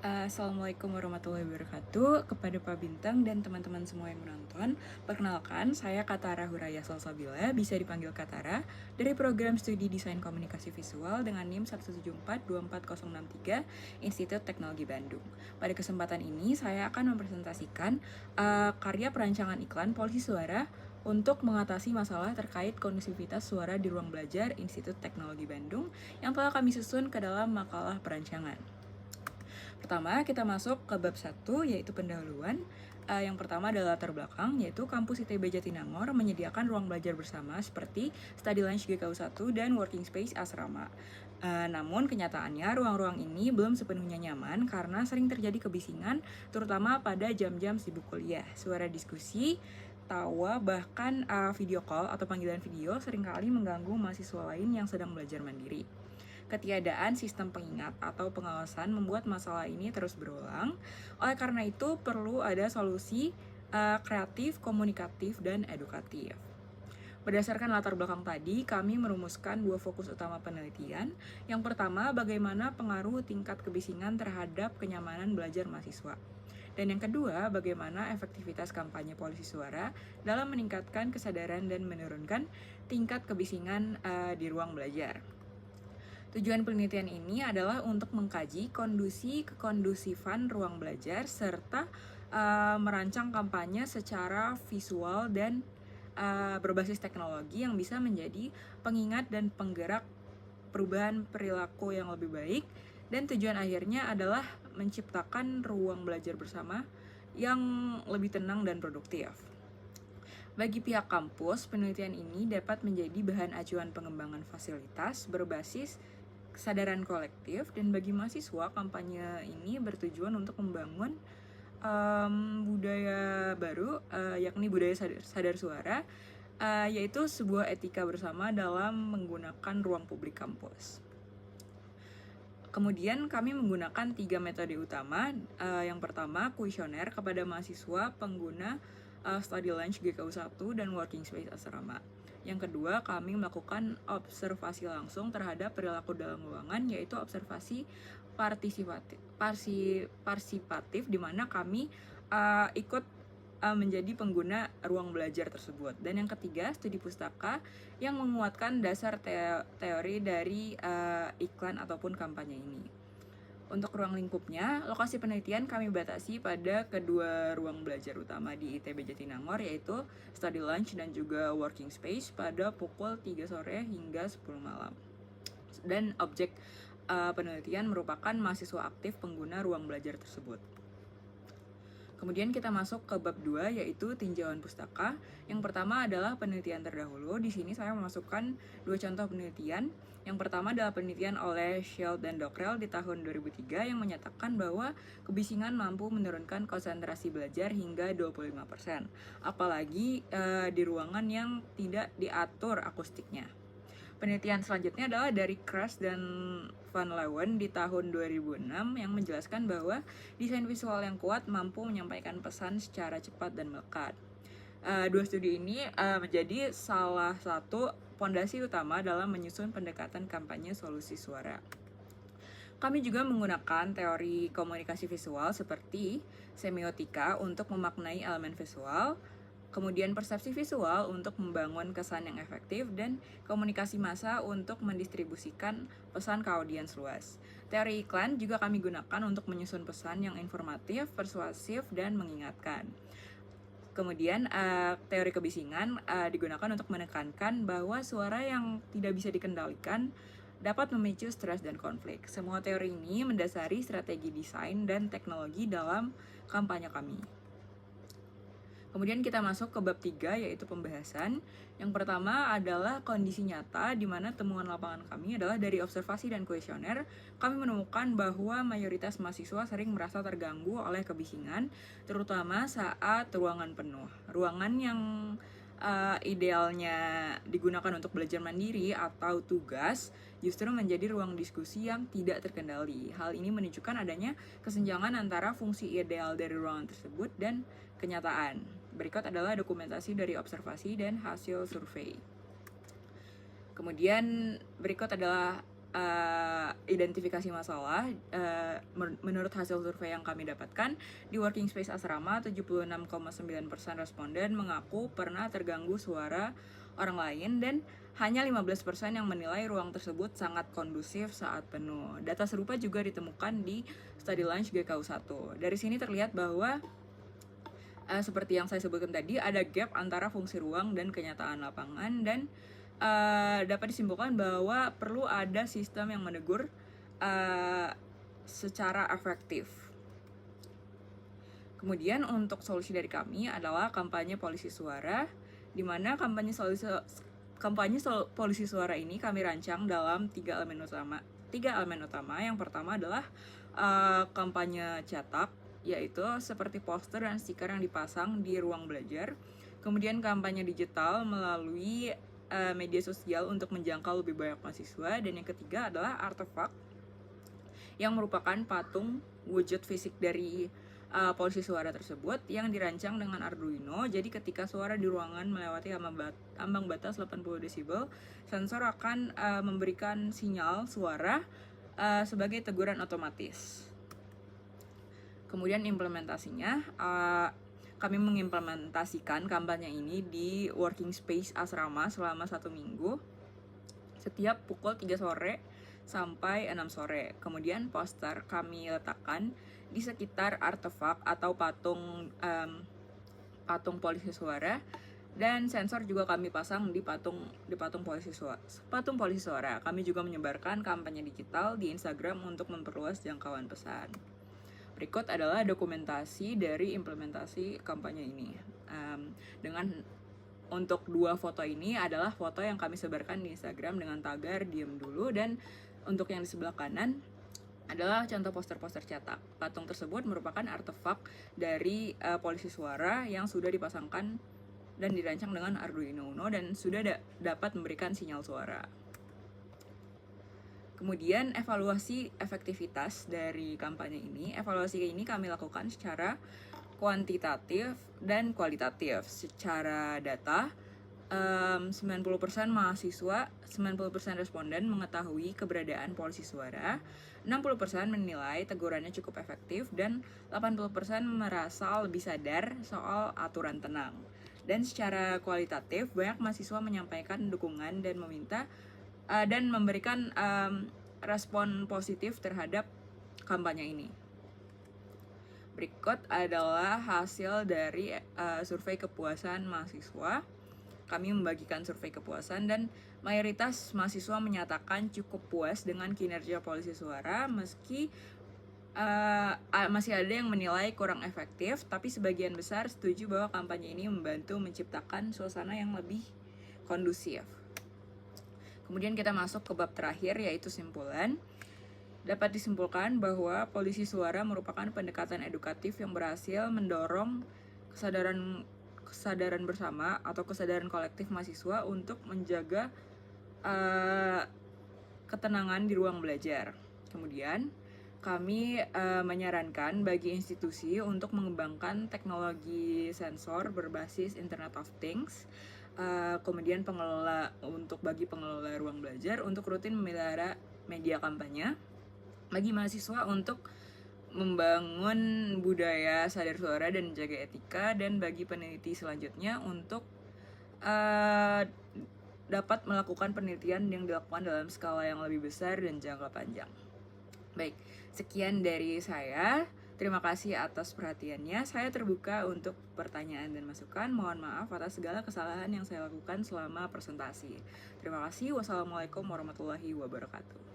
Assalamualaikum warahmatullahi wabarakatuh kepada Pak Bintang dan teman-teman semua yang menonton. Perkenalkan, saya Katara Huraya Salsabila, bisa dipanggil Katara, dari program studi Desain Komunikasi Visual dengan NIM 174-24063 Institut Teknologi Bandung. Pada kesempatan ini, saya akan mempresentasikan karya perancangan iklan polisi suara untuk mengatasi masalah terkait kondusivitas suara di ruang belajar Institut Teknologi Bandung yang telah kami susun ke dalam makalah perancangan. Pertama, kita masuk ke bab 1, yaitu pendahuluan. Yang pertama adalah latar belakang, yaitu kampus ITB Jatinangor menyediakan ruang belajar bersama seperti Study Lounge GKU 1 dan Working Space Asrama. Namun kenyataannya ruang-ruang ini belum sepenuhnya nyaman karena sering terjadi kebisingan, terutama pada jam-jam sibuk kuliah. Suara diskusi, tawa, bahkan video call atau panggilan video seringkali mengganggu mahasiswa lain yang sedang belajar mandiri. Ketiadaan sistem pengingat atau pengawasan membuat masalah ini terus berulang. Oleh karena itu, perlu ada solusi kreatif, komunikatif, dan edukatif. Berdasarkan latar belakang tadi, kami merumuskan dua fokus utama penelitian. Yang pertama, bagaimana pengaruh tingkat kebisingan terhadap kenyamanan belajar mahasiswa. Dan yang kedua, bagaimana efektivitas kampanye polisi suara dalam meningkatkan kesadaran dan menurunkan tingkat kebisingan di ruang belajar. Tujuan penelitian ini adalah untuk mengkaji kekondusifan ruang belajar serta merancang kampanye secara visual dan berbasis teknologi yang bisa menjadi pengingat dan penggerak perubahan perilaku yang lebih baik, dan tujuan akhirnya adalah menciptakan ruang belajar bersama yang lebih tenang dan produktif. Bagi pihak kampus, penelitian ini dapat menjadi bahan acuan pengembangan fasilitas berbasis kesadaran kolektif, dan bagi mahasiswa, kampanye ini bertujuan untuk membangun budaya baru, yakni budaya sadar suara, yaitu sebuah etika bersama dalam menggunakan ruang publik kampus. Kemudian kami menggunakan 3 metode utama. Yang pertama, kuesioner kepada mahasiswa pengguna Study Lounge GKU 1 dan Working Space Asrama. Yang kedua, kami melakukan observasi langsung terhadap perilaku dalam ruangan, yaitu observasi partisipatif di mana kami ikut menjadi pengguna ruang belajar tersebut. Dan yang ketiga, studi pustaka yang menguatkan dasar teori dari iklan ataupun kampanye ini. Untuk ruang lingkupnya, lokasi penelitian kami batasi pada kedua ruang belajar utama di ITB Jatinangor, yaitu Study Lounge dan juga Working Space pada pukul 3 sore hingga 10 malam. Dan objek penelitian merupakan mahasiswa aktif pengguna ruang belajar tersebut. Kemudian kita masuk ke bab 2, yaitu tinjauan pustaka. Yang pertama adalah penelitian terdahulu. Di sini saya memasukkan dua contoh penelitian. Yang pertama adalah penelitian oleh Schell dan Dockrell di tahun 2003 yang menyatakan bahwa kebisingan mampu menurunkan konsentrasi belajar hingga 25%. Apalagi di ruangan yang tidak diatur akustiknya. Penelitian selanjutnya adalah dari Kras dan Van Leeuwen di tahun 2006 yang menjelaskan bahwa desain visual yang kuat mampu menyampaikan pesan secara cepat dan melekat. Dua studi ini menjadi salah satu fondasi utama dalam menyusun pendekatan kampanye solusi suara. Kami juga menggunakan teori komunikasi visual seperti semiotika untuk memaknai elemen visual, kemudian persepsi visual untuk membangun kesan yang efektif, dan komunikasi massa untuk mendistribusikan pesan ke audiens luas. Teori iklan juga kami gunakan untuk menyusun pesan yang informatif, persuasif, dan mengingatkan. Kemudian teori kebisingan digunakan untuk menekankan bahwa suara yang tidak bisa dikendalikan dapat memicu stres dan konflik. Semua teori ini mendasari strategi desain dan teknologi dalam kampanye kami. Kemudian kita masuk ke bab 3, yaitu pembahasan. Yang pertama adalah kondisi nyata, di mana temuan lapangan kami adalah dari observasi dan kuesioner. Kami menemukan bahwa mayoritas mahasiswa sering merasa terganggu oleh kebisingan, terutama saat ruangan penuh. Ruangan yang idealnya digunakan untuk belajar mandiri atau tugas justru menjadi ruang diskusi yang tidak terkendali. Hal ini menunjukkan adanya kesenjangan antara fungsi ideal dari ruangan tersebut dan kenyataan. Berikut adalah dokumentasi dari observasi dan hasil survei. Kemudian berikut adalah identifikasi masalah. Menurut hasil survei yang kami dapatkan, di working space asrama 76,9% responden mengaku pernah terganggu suara orang lain, dan hanya 15% yang menilai ruang tersebut sangat kondusif saat penuh. Data serupa juga ditemukan di Study Lounge GKU1. Dari sini terlihat bahwa seperti yang saya sebutkan tadi, ada gap antara fungsi ruang dan kenyataan lapangan, dan dapat disimpulkan bahwa perlu ada sistem yang menegur secara efektif. Kemudian untuk solusi dari kami adalah kampanye polisi suara, di mana kampanye polisi suara ini kami rancang dalam tiga elemen utama. Yang pertama adalah kampanye cetak, yaitu seperti poster dan stiker yang dipasang di ruang belajar. Kemudian kampanye digital melalui media sosial untuk menjangkau lebih banyak mahasiswa. Dan yang ketiga adalah artefak, yang merupakan patung wujud fisik dari polisi suara tersebut yang dirancang dengan Arduino. Jadi ketika suara di ruangan melewati ambang batas 80 desibel, sensor akan memberikan sinyal suara sebagai teguran otomatis. Kemudian implementasinya, kami mengimplementasikan kampanye ini di working space asrama selama 1 minggu, setiap pukul 3 sore sampai 6 sore. Kemudian poster kami letakkan di sekitar artefak atau patung polisi suara, dan sensor juga kami pasang di patung polisi suara. Kami juga menyebarkan kampanye digital di Instagram untuk memperluas jangkauan pesan. Berikut adalah dokumentasi dari implementasi kampanye ini. Untuk 2 foto ini adalah foto yang kami sebarkan di Instagram dengan tagar "Diem dulu", dan untuk yang di sebelah kanan adalah contoh poster-poster cetak. Patung tersebut merupakan artefak dari polisi suara yang sudah dipasangkan dan dirancang dengan Arduino Uno dan sudah dapat memberikan sinyal suara. Kemudian evaluasi efektivitas dari kampanye ini. Evaluasi ini kami lakukan secara kuantitatif dan kualitatif. Secara data, 90% mahasiswa, 90% responden mengetahui keberadaan polisi suara, 60% menilai tegurannya cukup efektif, dan 80% merasa lebih sadar soal aturan tenang. Dan secara kualitatif, banyak mahasiswa menyampaikan dukungan dan meminta dan memberikan respon positif terhadap kampanye ini. Berikut adalah hasil dari survei kepuasan mahasiswa. Kami membagikan survei kepuasan, dan mayoritas mahasiswa menyatakan cukup puas dengan kinerja polisi suara, meski masih ada yang menilai kurang efektif, tapi sebagian besar setuju bahwa kampanye ini membantu menciptakan suasana yang lebih kondusif. Kemudian kita masuk ke bab terakhir, yaitu simpulan. Dapat disimpulkan bahwa polisi suara merupakan pendekatan edukatif yang berhasil mendorong kesadaran bersama atau kesadaran kolektif mahasiswa untuk menjaga ketenangan di ruang belajar. Kemudian kami menyarankan bagi institusi untuk mengembangkan teknologi sensor berbasis Internet of Things, kemudian bagi pengelola ruang belajar untuk rutin memelihara media kampanye, bagi mahasiswa untuk membangun budaya sadar suara dan menjaga etika, dan bagi peneliti selanjutnya untuk dapat melakukan penelitian yang dilakukan dalam skala yang lebih besar dan jangka panjang. Baik, sekian dari saya. Terima kasih atas perhatiannya. Saya terbuka untuk pertanyaan dan masukan. Mohon maaf atas segala kesalahan yang saya lakukan selama presentasi. Terima kasih. Wassalamualaikum warahmatullahi wabarakatuh.